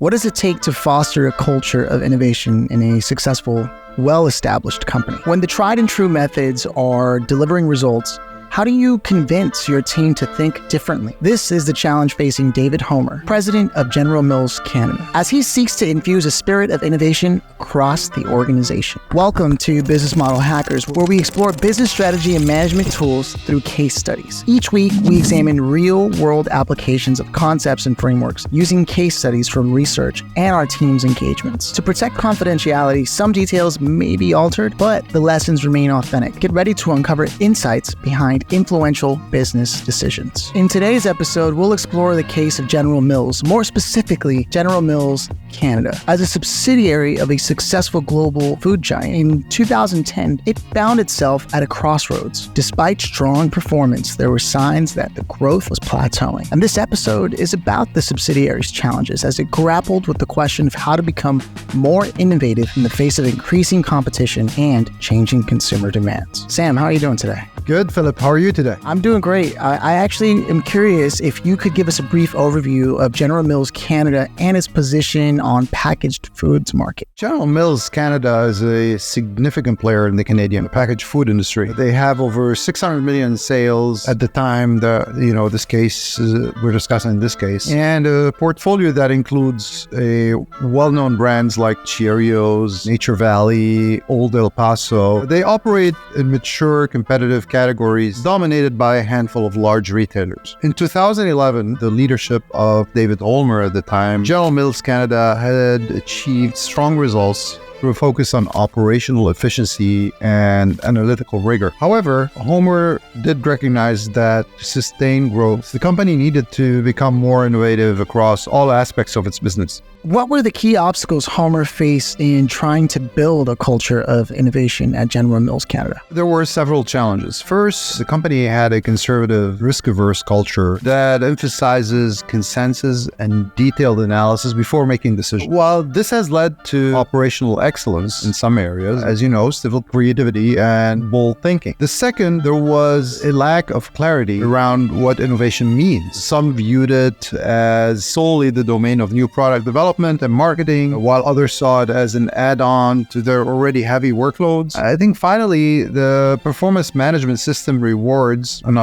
What does it take to foster a culture of innovation in a successful, well-established company? When the tried and true methods are delivering results, how do you convince your team to think differently? This is the challenge facing David Homer, president of General Mills Canada, as he seeks to infuse a spirit of innovation across the organization. Welcome to Business Model Hackers, where we explore business strategy and management tools through case studies. Each week, we examine real-world applications of concepts and frameworks using case studies from research and our team's engagements. To protect confidentiality, some details may be altered, but the lessons remain authentic. Get ready to uncover insights behind influential business decisions. In today's episode, we'll explore the case of General Mills, more specifically, General Mills Canada. As a subsidiary of a successful global food giant, in 2010, it found itself at a crossroads. Despite strong performance, there were signs that the growth was plateauing. And this episode is about the subsidiary's challenges as it grappled with the question of how to become more innovative in the face of increasing competition and changing consumer demands. Sam, how are you doing today? Good, Philip. How are you today? I'm doing great. I actually am curious if you could give us a brief overview of General Mills Canada and its position on packaged foods market. General Mills Canada is a significant player in the Canadian packaged food industry. They have over 600 million sales at the time that, this case, we're discussing this case, and a portfolio that includes well-known brands like Cheerios, Nature Valley, Old El Paso. They operate in mature, competitive categories dominated by a handful of large retailers. In 2011, the leadership of David Homer at the time, General Mills Canada had achieved strong results through a focus on operational efficiency and analytical rigor. However, Homer did recognize that to sustain growth, the company needed to become more innovative across all aspects of its business. What were the key obstacles Homer faced in trying to build a culture of innovation at General Mills Canada? There were several challenges. First, the company had a conservative, risk-averse culture that emphasizes consensus and detailed analysis before making decisions. While this has led to operational excellence in some areas, as you know, civil creativity and bold thinking. The second, there was a lack of clarity around what innovation means. Some viewed it as solely the domain of new product development and marketing, while others saw it as an add-on to their already heavy workloads. I think finally, the performance management system rewards, and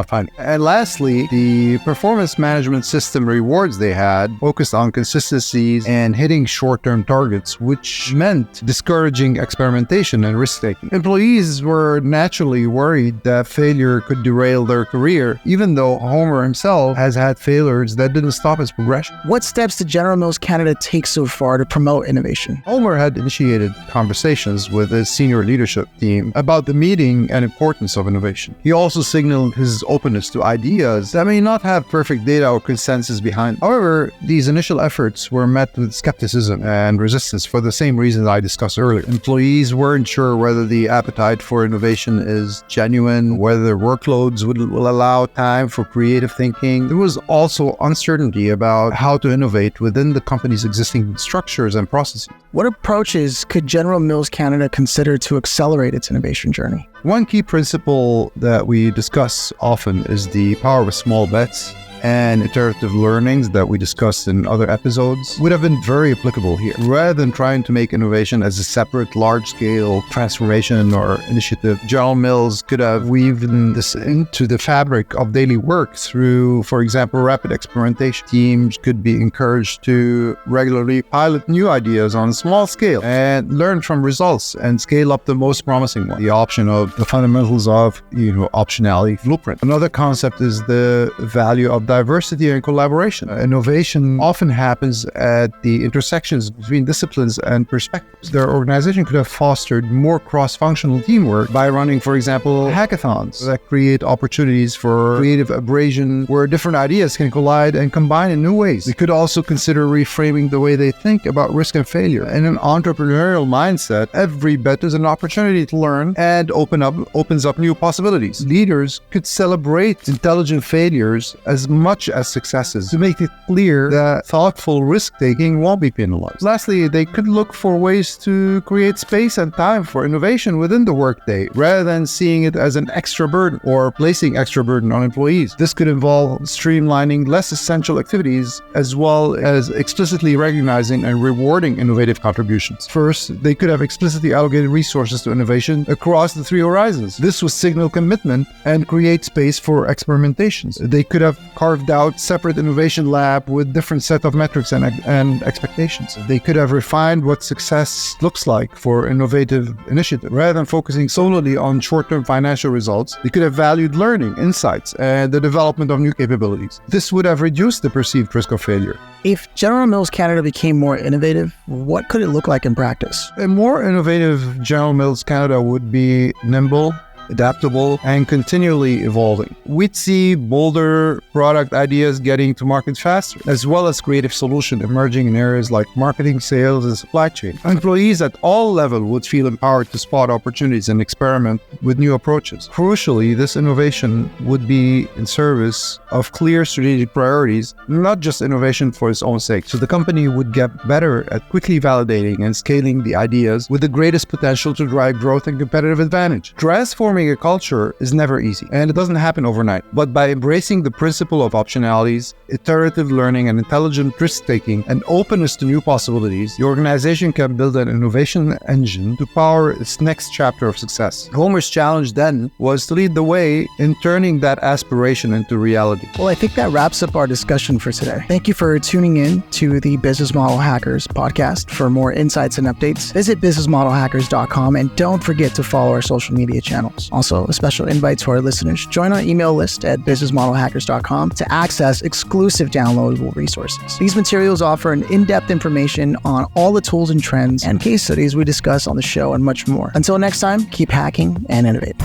lastly, the performance management system rewards they had focused on consistencies and hitting short-term targets, which meant discouraging experimentation and risk-taking. Employees were naturally worried that failure could derail their career, even though Homer himself has had failures that didn't stop his progression. What steps did General Mills Canada take so far to promote innovation? Homer had initiated conversations with his senior leadership team about the meaning and importance of innovation. He also signaled his openness to ideas that may not have perfect data or consensus behind. However, these initial efforts were met with skepticism and resistance for the same reasons I discussed earlier. Employees weren't sure whether the appetite for innovation is genuine, whether their workloads will allow time for creative thinking. There was also uncertainty about how to innovate within the company's existing structures and processes. What approaches could General Mills Canada consider to accelerate its innovation journey? One key principle that we discuss often is the power of small bets, and iterative learnings that we discussed in other episodes would have been very applicable here. Rather than trying to make innovation as a separate large-scale transformation or initiative, General Mills could have weaved this into the fabric of daily work through, for example, rapid experimentation. Teams could be encouraged to regularly pilot new ideas on a small scale and learn from results and scale up the most promising one. The option of the fundamentals of, optionality blueprint. Another concept is the value of diversity and collaboration. Innovation often happens at the intersections between disciplines and perspectives. Their organization could have fostered more cross-functional teamwork by running, for example, hackathons that create opportunities for creative abrasion where different ideas can collide and combine in new ways. They could also consider reframing the way they think about risk and failure. In an entrepreneurial mindset, every bet is an opportunity to learn and opens up new possibilities. Leaders could celebrate intelligent failures as much as successes to make it clear that thoughtful risk-taking won't be penalized. Lastly, they could look for ways to create space and time for innovation within the workday, rather than seeing it as an extra burden or placing extra burden on employees. This could involve streamlining less essential activities, as well as explicitly recognizing and rewarding innovative contributions. First, they could have explicitly allocated resources to innovation across the three horizons. This would signal commitment and create space for experimentations. They could have carved out separate innovation lab with different set of metrics and expectations. They could have refined what success looks like for innovative initiative. Rather than focusing solely on short-term financial results, they could have valued learning, insights, and the development of new capabilities. This would have reduced the perceived risk of failure. If General Mills Canada became more innovative, what could it look like in practice? A more innovative General Mills Canada would be nimble, adaptable, and continually evolving. We'd see bolder product ideas getting to market faster, as well as creative solutions emerging in areas like marketing, sales, and supply chain. Employees at all levels would feel empowered to spot opportunities and experiment with new approaches. Crucially, this innovation would be in service of clear strategic priorities, not just innovation for its own sake. So the company would get better at quickly validating and scaling the ideas with the greatest potential to drive growth and competitive advantage. Transforming a culture is never easy, and it doesn't happen overnight. But by embracing the principle of optionalities, iterative learning, and intelligent risk-taking, and openness to new possibilities, the organization can build an innovation engine to power its next chapter of success. Homer's challenge then was to lead the way in turning that aspiration into reality. Well, I think that wraps up our discussion for today. Thank you for tuning in to the Business Model Hackers podcast. For more insights and updates, visit businessmodelhackers.com, and don't forget to follow our social media channels. Also, a special invite to our listeners. Join our email list at businessmodelhackers.com to access exclusive downloadable resources. These materials offer an in-depth information on all the tools and trends and case studies we discuss on the show and much more. Until next time, keep hacking and innovating.